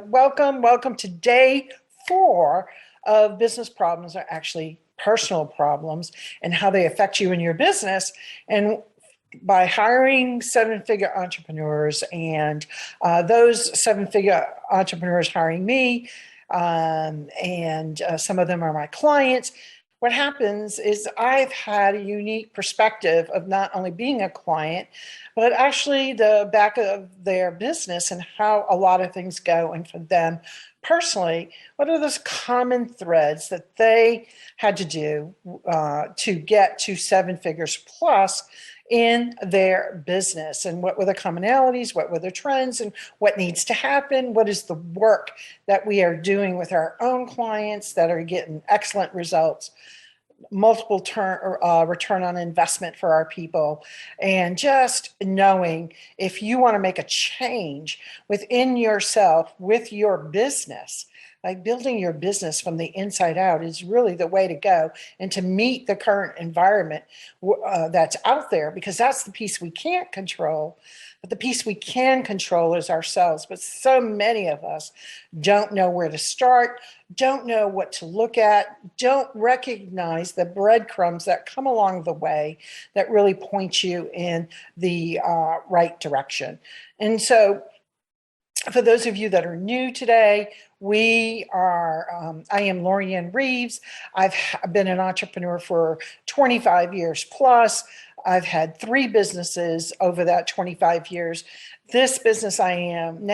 Welcome to day 4 of business problems are actually personal problems and how they affect you in your business. And by hiring 7-figure entrepreneurs and those 7-figure entrepreneurs hiring me, and some of them are my clients. What happens is I've had a unique perspective of not only being a client, but actually the back of their business and how a lot of things go. And for them personally, what are those common threads that they had to do to get to 7 figures plus in their business, and what were the commonalities, what were the trends, and what needs to happen, what is the work that we are doing with our own clients that are getting excellent results, multiple return on investment for our people. And just knowing if you want to make a change within yourself with your business, like building your business from the inside out is really the way to go, and to meet the current environment that's out there, because that's the piece we can't control. But the piece we can control is ourselves. But so many of us don't know where to start, don't know what to look at, don't recognize the breadcrumbs that come along the way that really point you in the right direction. And so for those of you that are new today, I am Lorianne Reeves. I've been an entrepreneur for 25 years plus. I've had 3 businesses over that 25 years. This business I am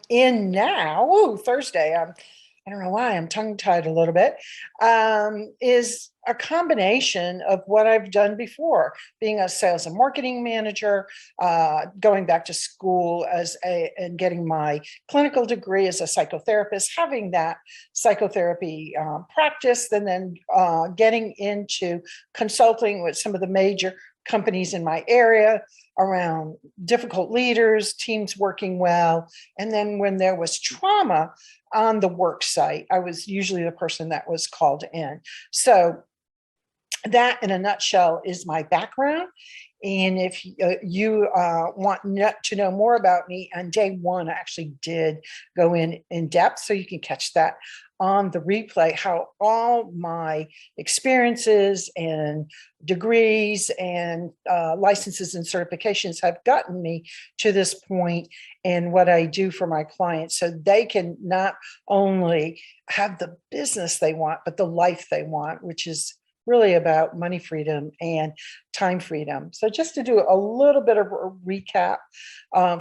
in now, Thursday, I don't know why I'm tongue-tied a little bit, is a combination of what I've done before, being a sales and marketing manager, going back to school and getting my clinical degree as a psychotherapist, having that psychotherapy practice, and then getting into consulting with some of the major companies in my area around difficult leaders, teams working well. And then when there was trauma on the work site, I was usually the person that was called in. So that, in a nutshell, is my background. And if you want to know more about me, on day 1, I actually did go in depth, so you can catch that on the replay, how all my experiences and degrees and licenses and certifications have gotten me to this point, and what I do for my clients so they can not only have the business they want, but the life they want, which is really about money freedom and time freedom. So just to do a little bit of a recap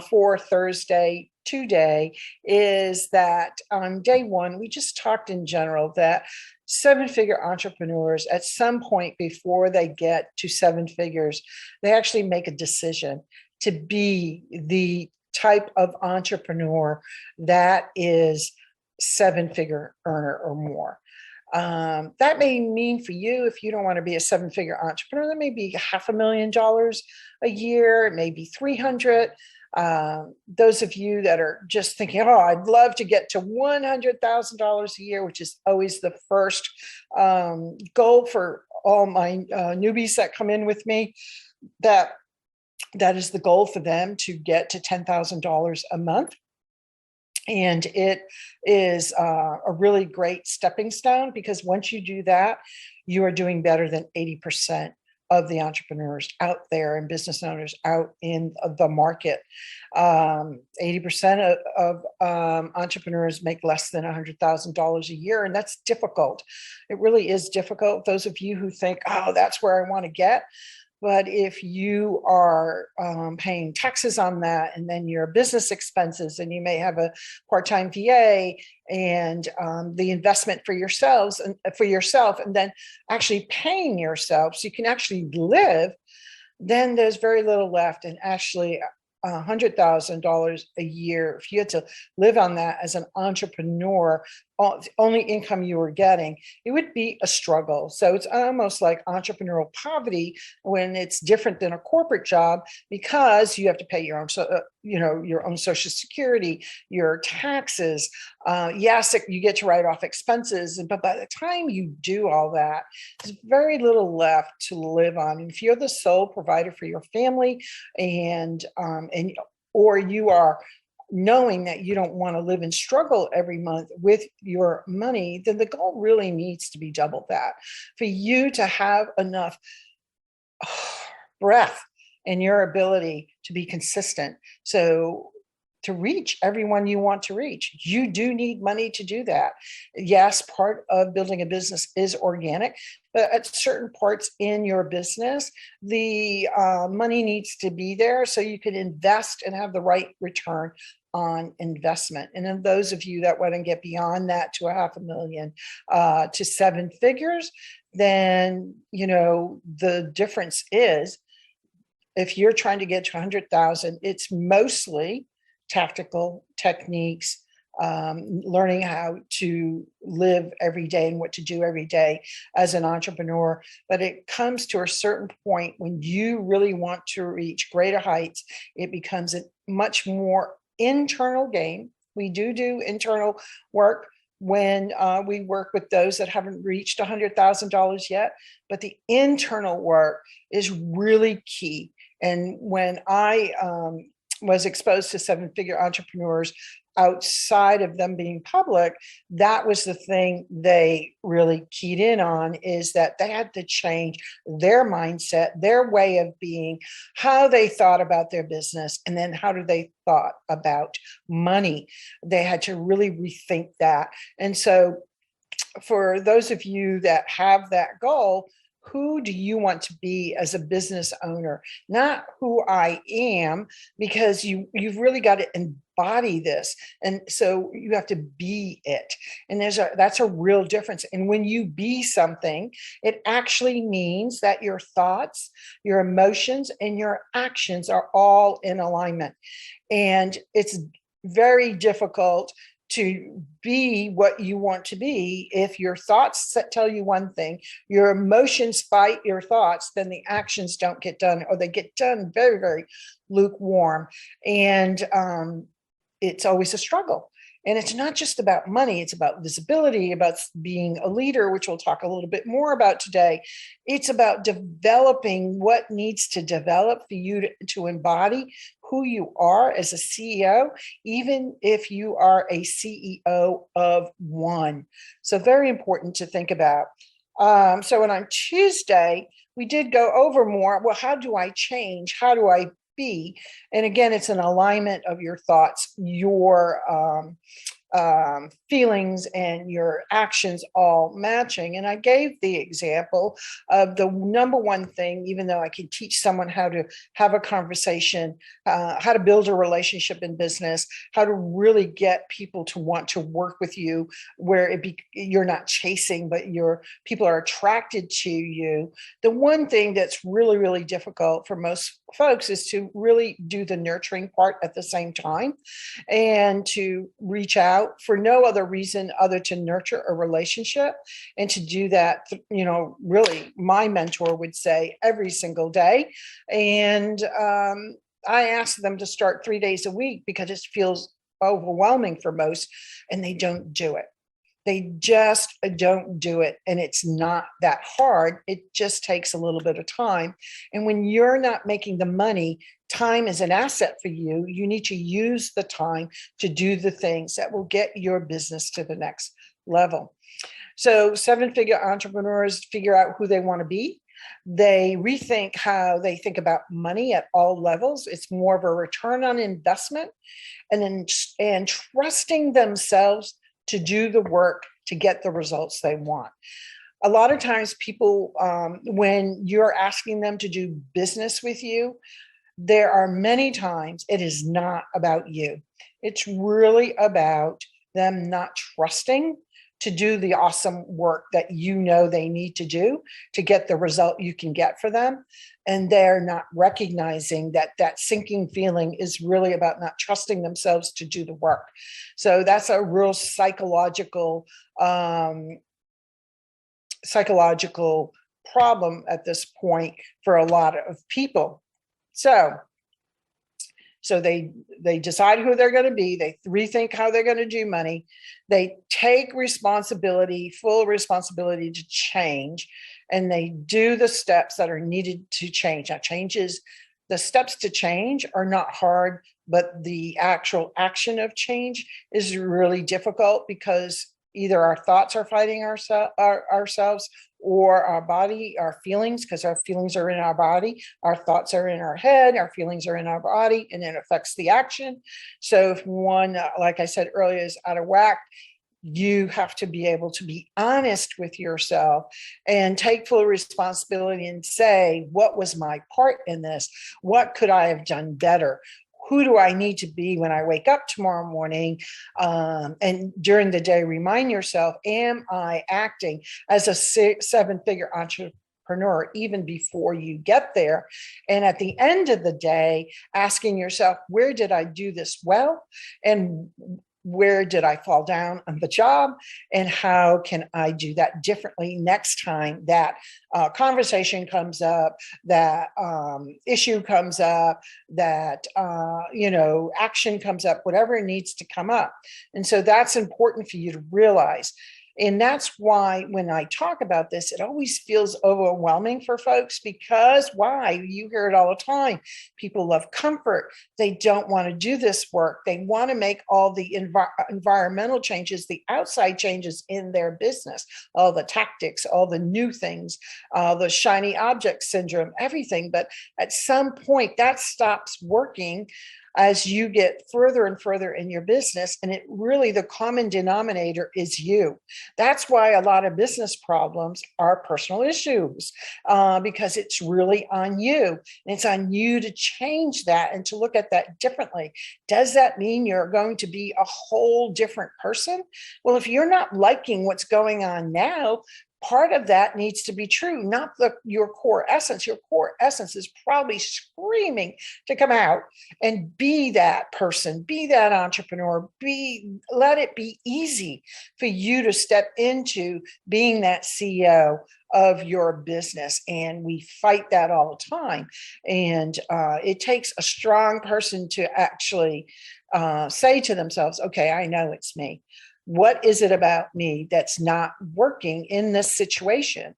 for Thursday today, is that on day 1, we just talked in general that 7-figure entrepreneurs, at some point before they get to 7 figures, they actually make a decision to be the type of entrepreneur that is 7-figure earner or more. That may mean for you, if you don't want to be a 7-figure entrepreneur, that may be $500,000 a year, it may be 300. Those of you that are just thinking, oh, I'd love to get to $100,000 a year, which is always the first goal for all my newbies that come in with me, that is the goal for them, to get to $10,000 a month. And it is a really great stepping stone, because once you do that, you are doing better than 80% of the entrepreneurs out there and business owners out in the market. 80% of entrepreneurs make less than $100,000 a year, and that's difficult. It really is difficult. Those of you who think, oh, that's where I want to get. But if you are paying taxes on that, and then your business expenses, and you may have a part-time VA, and the investment for yourself, and then actually paying yourself so you can actually live, then there's very little left. And actually, $100,000 a year, if you had to live on that as an entrepreneur, only income you were getting, it would be a struggle. So it's almost like entrepreneurial poverty, when it's different than a corporate job, because you have to pay your own, your own Social Security, your taxes. Yes, you get to write off expenses, but by the time you do all that, there's very little left to live on. And if you're the sole provider for your family, or you are knowing that you don't want to live in struggle every month with your money, then the goal really needs to be double that, for you to have enough breath in your ability to be consistent. So to reach everyone you want to reach, you do need money to do that. Yes, part of building a business is organic, but at certain parts in your business, the money needs to be there so you can invest and have the right return on investment. And then those of you that want to get beyond that to $500,000 to 7 figures, then, the difference is, if you're trying to get to 100,000, it's mostly tactical techniques, learning how to live every day and what to do every day as an entrepreneur. But it comes to a certain point when you really want to reach greater heights, it becomes a much more internal game. We do internal work when we work with those that haven't reached $100,000 yet, but the internal work is really key. And when I was exposed to 7-figure entrepreneurs outside of them being public, that was the thing they really keyed in on, is that they had to change their mindset, their way of being, how they thought about their business, and then how do they thought about money. They had to really rethink that. And so for those of you that have that goal, who do you want to be as a business owner? Not who I am, because you've really got to embody this. And so you have to be it. And that's a real difference. And when you be something, it actually means that your thoughts, your emotions, and your actions are all in alignment. And it's very difficult to be what you want to be if your thoughts tell you one thing, your emotions fight your thoughts, then the actions don't get done, or they get done very, very lukewarm. And it's always a struggle. And it's not just about money. It's about visibility, about being a leader, which we'll talk a little bit more about today. It's about developing what needs to develop for you to embody who you are as a CEO, even if you are a CEO of one. So very important to think about. So on Tuesday, we did go over more. Well, how do I change? How do I be? And again, it's an alignment of your thoughts, your feelings, and your actions all matching. And I gave the example of the number one thing, even though I can teach someone how to have a conversation, how to build a relationship in business, how to really get people to want to work with you, where you're not chasing, but people are attracted to you. The one thing that's really, really difficult for most folks is to really do the nurturing part at the same time, and to reach out for no other reason other to nurture a relationship. And to do that, really, my mentor would say, every single day. And I ask them to start 3 days a week because it feels overwhelming for most, and they don't do it. They just don't do it. And it's not that hard. It just takes a little bit of time. And when you're not making the money, time is an asset for you. You need to use the time to do the things that will get your business to the next level. So 7-figure entrepreneurs figure out who they want to be. They rethink how they think about money at all levels. It's more of a return on investment, and trusting themselves to do the work to get the results they want. A lot of times people, when you're asking them to do business with you, there are many times it is not about you. It's really about them not trusting to do the awesome work that they need to do to get the result you can get for them. And they're not recognizing that sinking feeling is really about not trusting themselves to do the work. So that's a real psychological problem at this point for a lot of people. So they decide who they're going to be. They rethink how they're going to do money. They take full responsibility to change, and they do the steps that are needed to change. Now, change is the steps to change are not hard, but the actual action of change is really difficult because either our thoughts are fighting ourselves, or our body, our feelings, because our feelings are in our body, our thoughts are in our head, our feelings are in our body, and it affects the action. So if one, like I said earlier, is out of whack, you have to be able to be honest with yourself and take full responsibility and say, what was my part in this? What could I have done better? Who do I need to be when I wake up tomorrow morning? And during the day, remind yourself, am I acting as a seven-figure entrepreneur even before you get there? And at the end of the day, asking yourself, where did I do this well? And where did I fall down on the job, and how can I do that differently next time that conversation comes up, that issue comes up, that action comes up, whatever needs to come up. And so that's important for you to realize. And that's why when I talk about this, it always feels overwhelming for folks, because why? You hear it all the time. People love comfort. They don't want to do this work. They want to make all the environmental changes, the outside changes in their business, all the tactics, all the new things, the shiny object syndrome, everything. But at some point that stops working as you get further and further in your business. And it really, the common denominator is you. That's why a lot of business problems are personal issues, because it's really on you. And it's on you to change that and to look at that differently. Does that mean you're going to be a whole different person? Well, if you're not liking what's going on now, part of that needs to be true, not your core essence. Your core essence is probably screaming to come out and be that person, be that entrepreneur, let it be easy for you to step into being that CEO of your business. And we fight that all the time. And it takes a strong person to actually say to themselves, okay, I know it's me. What is it about me that's not working in this situation?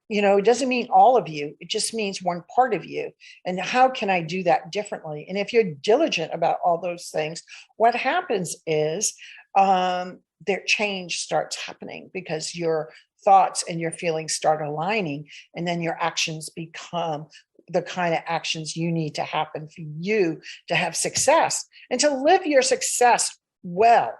It doesn't mean all of you. It just means one part of you. And how can I do that differently? And if you're diligent about all those things, what happens is their change starts happening, because your thoughts and your feelings start aligning, and then your actions become the kind of actions you need to happen for you to have success and to live your success well.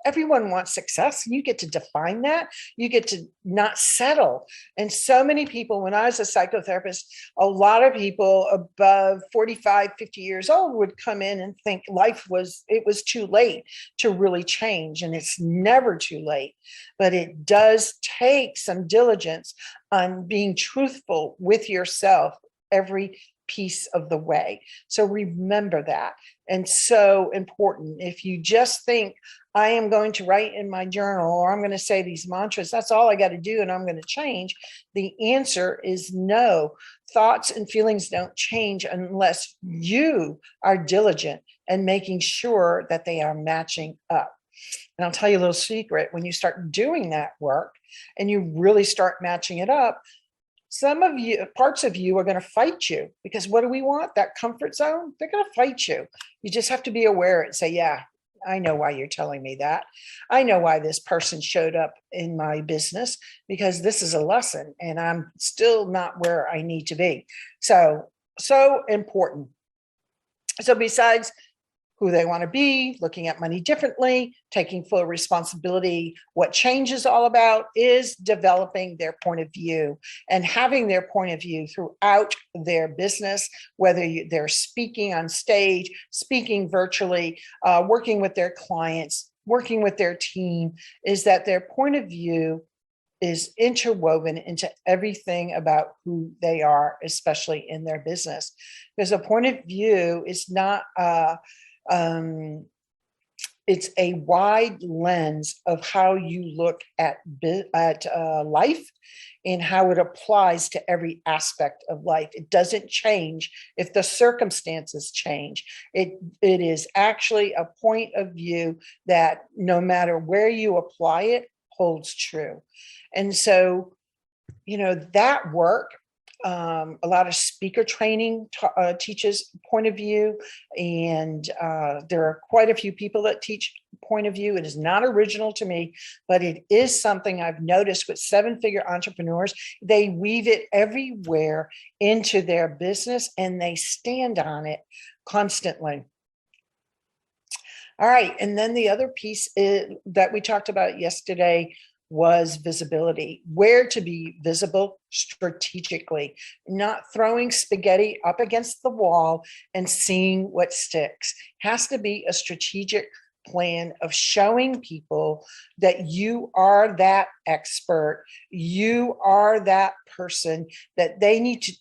Everyone wants success. You get to define that. You get to not settle. And so many people, when I was a psychotherapist, a lot of people above 45, 50 years old would come in and think it was too late to really change. And it's never too late, but it does take some diligence on being truthful with yourself every piece of the way. So remember that. And so important. If you just think, I am going to write in my journal, or I'm going to say these mantras, that's all I got to do, and I'm going to change. The answer is no. Thoughts and feelings don't change unless you are diligent and making sure that they are matching up. And I'll tell you a little secret. When you start doing that work and you really start matching it up, some of you, parts of you are going to fight you, because what do we want? That comfort zone? They're going to fight you. You just have to be aware and say, yeah, I know why you're telling me that. I know why this person showed up in my business, because this is a lesson and I'm still not where I need to be. So important. So besides who they want to be, looking at money differently, taking full responsibility. What change is all about is developing their point of view and having their point of view throughout their business, whether they're speaking on stage, speaking virtually, working with their clients, working with their team, is that their point of view is interwoven into everything about who they are, especially in their business. Because a point of view is not it's a wide lens of how you look at life and how it applies to every aspect of life. It doesn't change if the circumstances change. It is actually a point of view that no matter where you apply it, holds true. And so, that work A lot of speaker training teaches point of view, and there are quite a few people that teach point of view. It is not original to me, but it is something I've noticed with seven-figure entrepreneurs. They weave it everywhere into their business, and they stand on it constantly. All right, and then the other piece that we talked about yesterday was visibility, where to be visible strategically, not throwing spaghetti up against the wall and seeing what sticks. Has to be a strategic plan of showing people that you are that expert, you are that person that they need to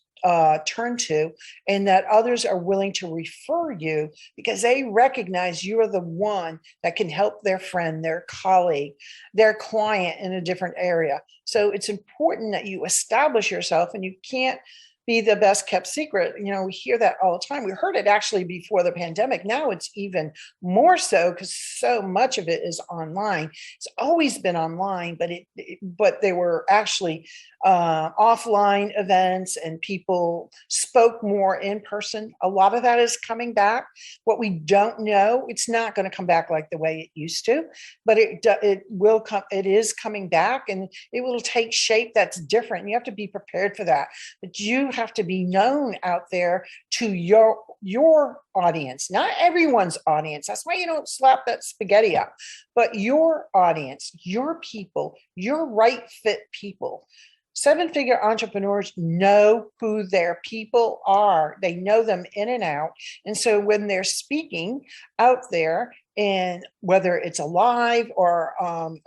turn to, and that others are willing to refer you because they recognize you are the one that can help their friend, their colleague, their client in a different area. So it's important that you establish yourself, and you can't be the best kept secret. We hear that all the time. We heard it actually before the pandemic. Now it's even more so because so much of it is online. It's always been online, but they were actually offline events, and people spoke more in person. A lot of that is coming back. What we don't know, it's not going to come back like the way it used to, but it will come. It is coming back, and it will take shape that's different. You have to be prepared for that. But you have to be known out there to your audience, not everyone's audience. That's why you don't slap that spaghetti up, but your audience, your people, your right fit people. Seven-figure entrepreneurs know who their people are. They know them in and out. And so when they're speaking out there, and whether it's a live or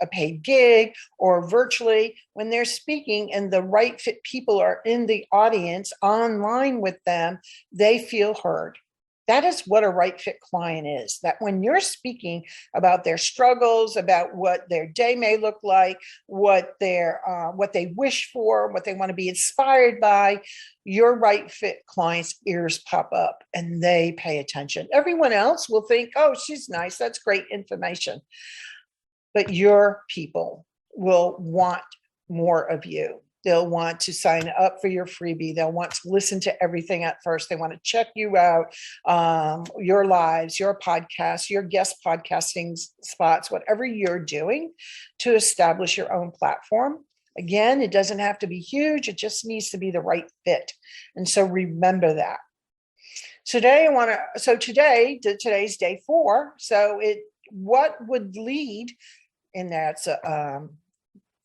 a paid gig or virtually, when they're speaking and the right fit people are in the audience online with them, they feel heard. That is what a right fit client is. That when you're speaking about their struggles, about what their day may look like, what they wish for, what they want to be inspired by, your right fit clients' ears pop up and they pay attention. Everyone else will think, oh, she's nice. That's great information. But your people will want more of you. They'll want to sign up for your freebie. They'll want to listen to everything at first. They want to check you out, your lives, your podcasts, your guest podcasting spots, whatever you're doing to establish your own platform. Again, it doesn't have to be huge. It just needs to be the right fit. And so remember that. Today's day 4. So what would lead, and that's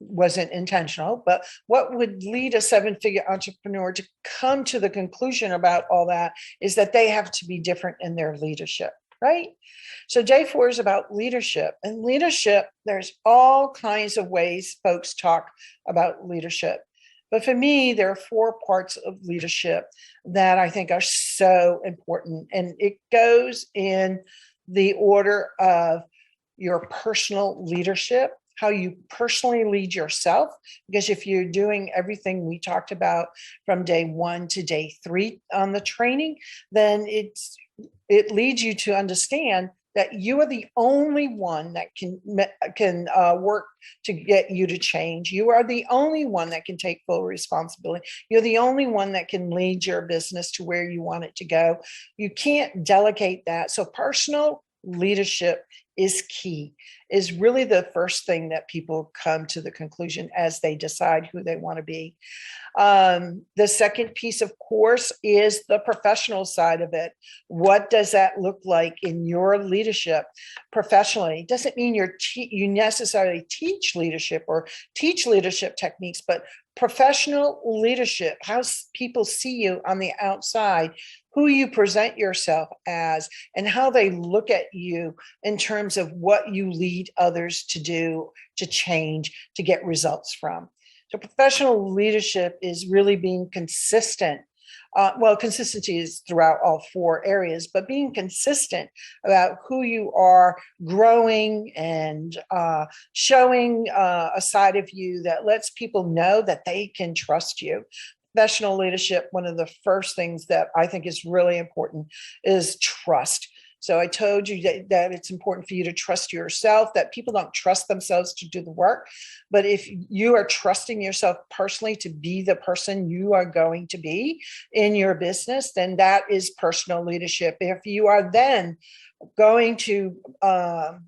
wasn't intentional, but what would lead a seven-figure entrepreneur to come to the conclusion about all that is that they have to be different in their leadership, right? So day 4 is about leadership. And leadership, there's all kinds of ways folks talk about leadership. But for me, there are 4 parts of leadership that I think are so important. And it goes in the order of your personal leadership, how you personally lead yourself. Because if you're doing everything we talked about from day 1 to day 3 on the training, then it leads you to understand that you are the only one that can work to get you to change. You are the only one that can take full responsibility. You're the only one that can lead your business to where you want it to go. You can't delegate that. So personal leadership is key, is really the first thing that people come to the conclusion as they decide who they want to be. The second piece, of course, is the professional side of it. What does that look like in your leadership professionally? It doesn't mean you necessarily teach leadership or teach leadership techniques, but professional leadership, how people see you on the outside, who you present yourself as, and how they look at you in terms of what you lead others to do, to change, to get results from. So professional leadership is really being consistent. Consistency is throughout all 4 areas, but being consistent about who you are, growing and showing a side of you that lets people know that they can trust you. Professional leadership, one of the first things that I think is really important is trust. So I told you that it's important for you to trust yourself, that people don't trust themselves to do the work. But if you are trusting yourself personally to be the person you are going to be in your business, then that is personal leadership. If you are then going to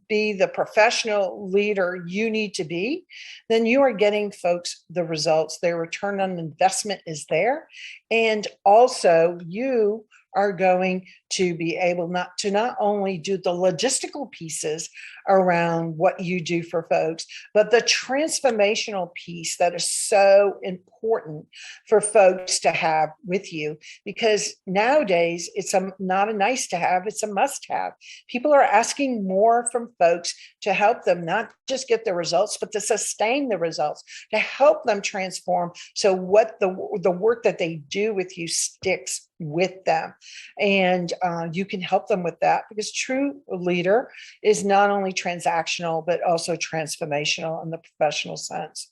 be the professional leader you need to be, then you are getting folks the results. Their return on investment is there. And also you are going to be able not only do the logistical pieces around what you do for folks, but the transformational piece that is so important for folks to have with you, because nowadays it's not a nice to have, it's a must have. People are asking more from folks to help them not just get the results, but to sustain the results, to help them transform. So what the work that they do with you sticks with them. And you can help them with that, because true leader is not only transactional, but also transformational in the professional sense.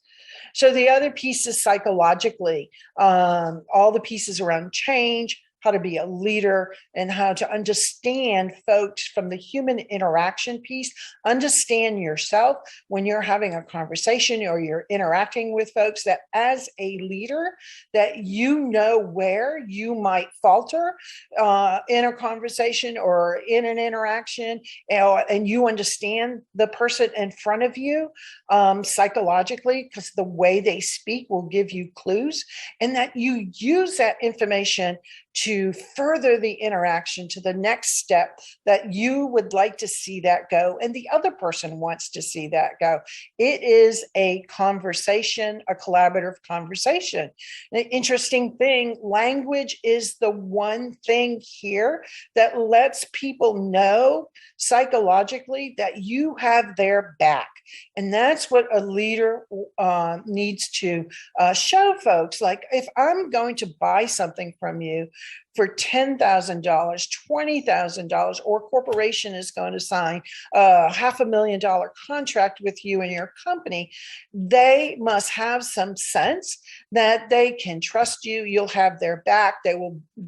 So the other piece is psychologically, all the pieces around change, how to be a leader, and how to understand folks from the human interaction piece. Understand yourself when you're having a conversation or you're interacting with folks, that as a leader, that you know where you might falter in a conversation or in an interaction, and you understand the person in front of you psychologically, because the way they speak will give you clues, and that you use that information to further the interaction to the next step that you would like to see that go, and the other person wants to see that go. It is a conversation, a collaborative conversation. The interesting thing, language is the one thing here that lets people know psychologically that you have their back. And that's what a leader needs to show folks. Like, if I'm going to buy something from you for $10,000, $20,000, or corporation is going to sign a $500,000 contract with you and your company, they must have some sense that they can trust you. You'll have their back.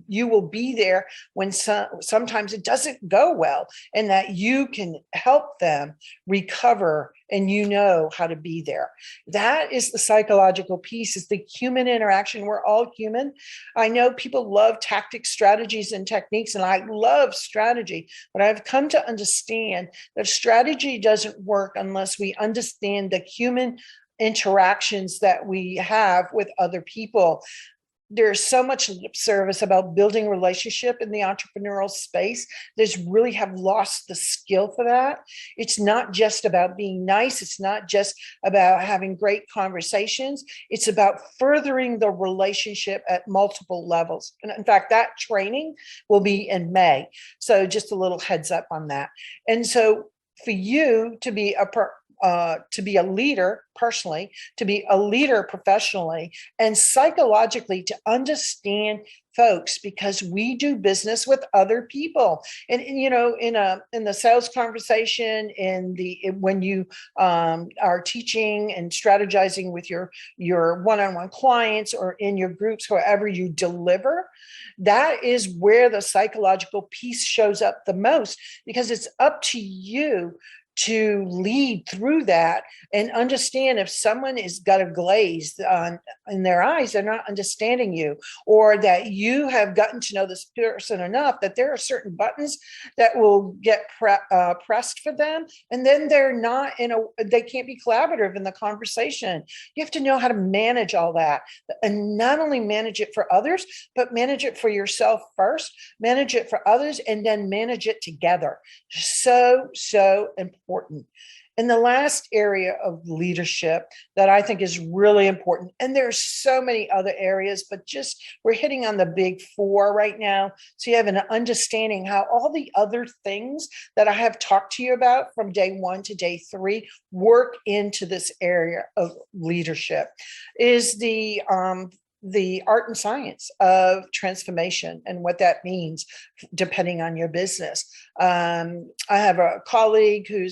You will be there when sometimes it doesn't go well, and that you can help them recover, and you know how to be there. That is the psychological piece, is the human interaction. We're all human. I know people love tactics, strategies, and techniques, and I love strategy, but I've come to understand that strategy doesn't work unless we understand the human interactions that we have with other people. There's so much lip service about building relationship in the entrepreneurial space. There's really have lost the skill for that. It's not just about being nice. It's not just about having great conversations. It's about furthering the relationship at multiple levels. And in fact, that training will be in May. So just a little heads up on that. And so for you to be a leader personally, to be a leader professionally, and psychologically to understand folks, because we do business with other people. And you know, in the sales conversation, when you are teaching and strategizing with your one-on-one clients, or in your groups, however you deliver, that is where the psychological piece shows up the most, because it's up to you to lead through that and understand if someone has got a glaze in their eyes, they're not understanding you, or that you have gotten to know this person enough that there are certain buttons that will get pressed for them, and then they can't be collaborative in the conversation. You have to know how to manage all that, and not only manage it for others, but manage it for yourself first, manage it for others, and then manage it together. So important. And the last area of leadership that I think is really important, and there's so many other areas, but just we're hitting on the big four right now. So you have an understanding how all the other things that I have talked to you about from day 1 to day 3 work into this area of leadership, is the art and science of transformation and what that means depending on your business. I have a colleague who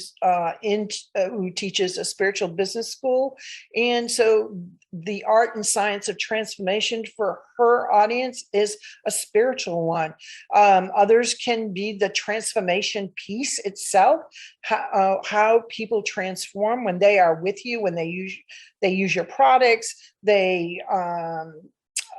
teaches a spiritual business school. And so the art and science of transformation for her audience is a spiritual one. Others can be the transformation piece itself, how people transform when they are with you, when they use your products, they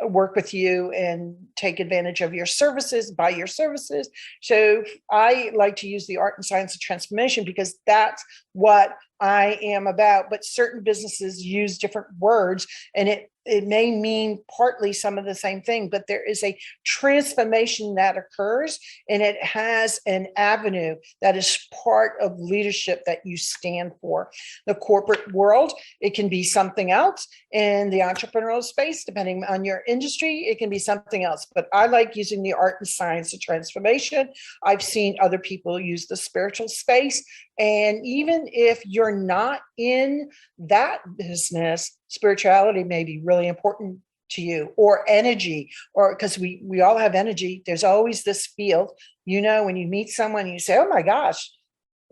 work with you and take advantage of your services, buy your services. So I like to use the art and science of transformation because that's what I am about. But certain businesses use different words, and it may mean partly some of the same thing, but there is a transformation that occurs, and it has an avenue that is part of leadership that you stand for. The corporate world, it can be something else. In the entrepreneurial space, depending on your industry, it can be something else. But I like using the art and science of transformation. I've seen other people use the spiritual space. And even if you're not in that business, spirituality may be really important to you, or energy, or because we all have energy. There's always this field, when you meet someone, you say, oh my gosh,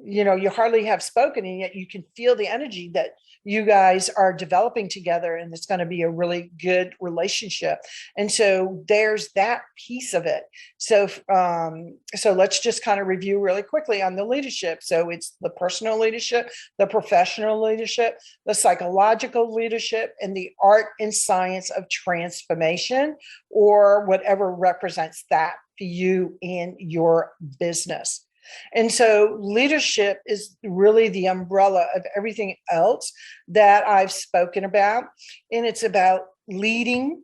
you hardly have spoken, and yet you can feel the energy that you guys are developing together, and it's going to be a really good relationship. And so there's that piece of it. So let's just kind of review really quickly on the leadership. So it's the personal leadership, the professional leadership, the psychological leadership, and the art and science of transformation, or whatever represents that for you in your business. And so leadership is really the umbrella of everything else that I've spoken about. And it's about leading.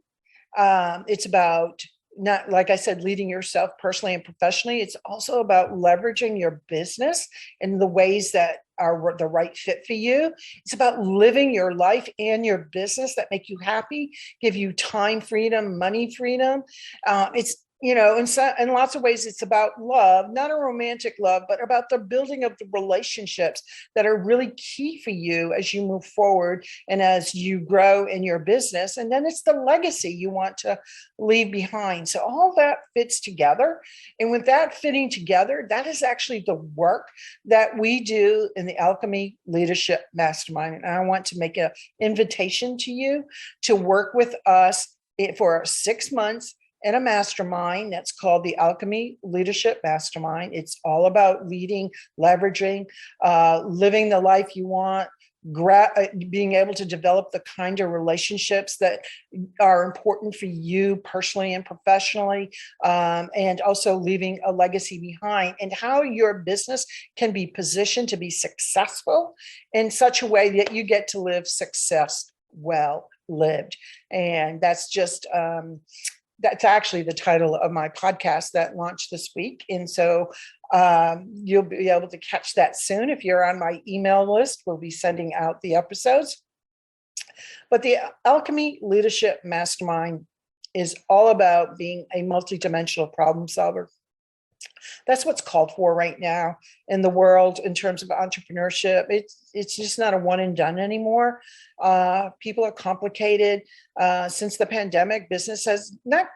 It's about, not, like I said, leading yourself personally and professionally. It's also about leveraging your business in the ways that are the right fit for you. It's about living your life and your business that make you happy, give you time freedom, money freedom. It's in lots of ways, it's about love, not a romantic love, but about the building of the relationships that are really key for you as you move forward and as you grow in your business. And then it's the legacy you want to leave behind. So all that fits together. And with that fitting together, that is actually the work that we do in the Alchemy Leadership Mastermind. And I want to make an invitation to you to work with us for 6 months in a mastermind that's called the Alchemy Leadership Mastermind. It's all about leading, leveraging, living the life you want, being able to develop the kind of relationships that are important for you personally and professionally, and also leaving a legacy behind, and how your business can be positioned to be successful in such a way that you get to live success well lived. And that's just that's actually the title of my podcast that launched this week. And so you'll be able to catch that soon. If you're on my email list, we'll be sending out the episodes. But the Alchemy Leadership Mastermind is all about being a multidimensional problem solver. That's what's called for right now in the world in terms of entrepreneurship. It's just not a one and done anymore. People are complicated. Since the pandemic, business has not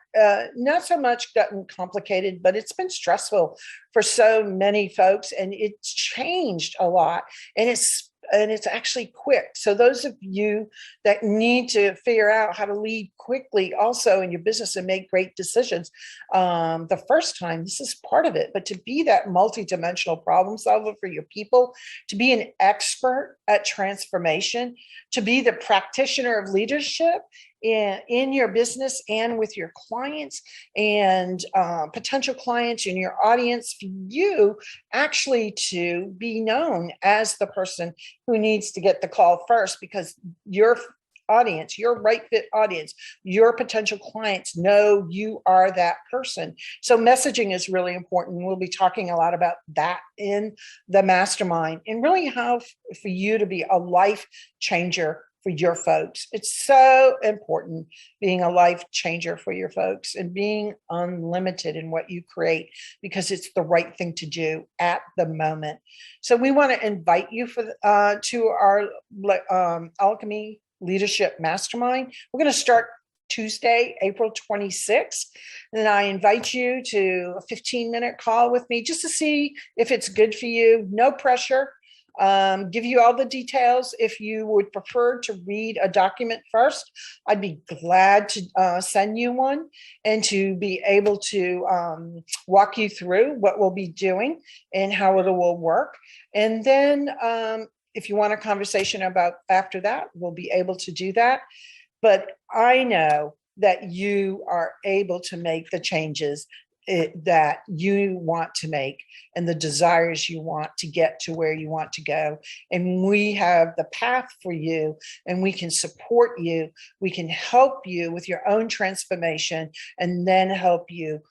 so much gotten complicated, but it's been stressful for so many folks, and it's changed a lot. And it's actually quick. So those of you that need to figure out how to lead quickly also in your business and make great decisions the first time, this is part of it. But to be that multidimensional problem solver for your people, to be an expert at transformation, to be the practitioner of leadership in your business and with your clients and potential clients in your audience, for you actually to be known as the person who needs to get the call first, because your audience, your right fit audience, your potential clients know you are that person. So messaging is really important. We'll be talking a lot about that in the mastermind, and really how for you to be a life changer for your folks. It's so important being a life changer for your folks and being unlimited in what you create, because it's the right thing to do at the moment. So we want to invite you to our Alchemy Leadership Mastermind. We're going to start Tuesday, April 26th. And I invite you to a 15-minute call with me just to see if it's good for you. No pressure. give you all the details. If you would prefer to read a document first, I'd be glad to send you one and to be able to walk you through what we'll be doing and how it will work. And then if you want a conversation about after that, we'll be able to do that. But I know that you are able to make the changes that you want to make and the desires you want to get to where you want to go. And we have the path for you, and we can support you. We can help you with your own transformation, and then help you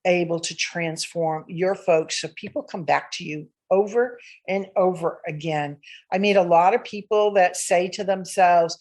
able to transform your folks so people come back to you over and over again. I meet a lot of people that say to themselves,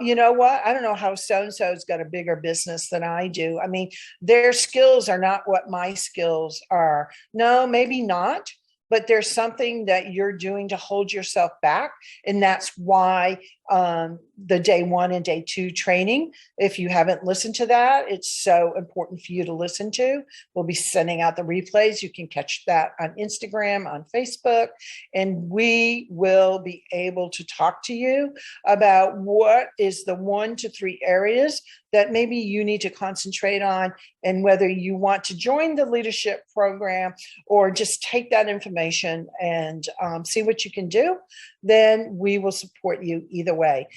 you know what? I don't know how so-and-so's got a bigger business than I do. I mean, their skills are not what my skills are. No, maybe not. But there's something that you're doing to hold yourself back. And that's why the day 1 and day 2 training, if you haven't listened to that, it's so important for you to listen to. We'll be sending out the replays. You can catch that on Instagram, on Facebook, and we will be able to talk to you about what is the 1 to 3 areas that maybe you need to concentrate on, and whether you want to join the leadership program or just take that information and see what you can do, then we will support you either way.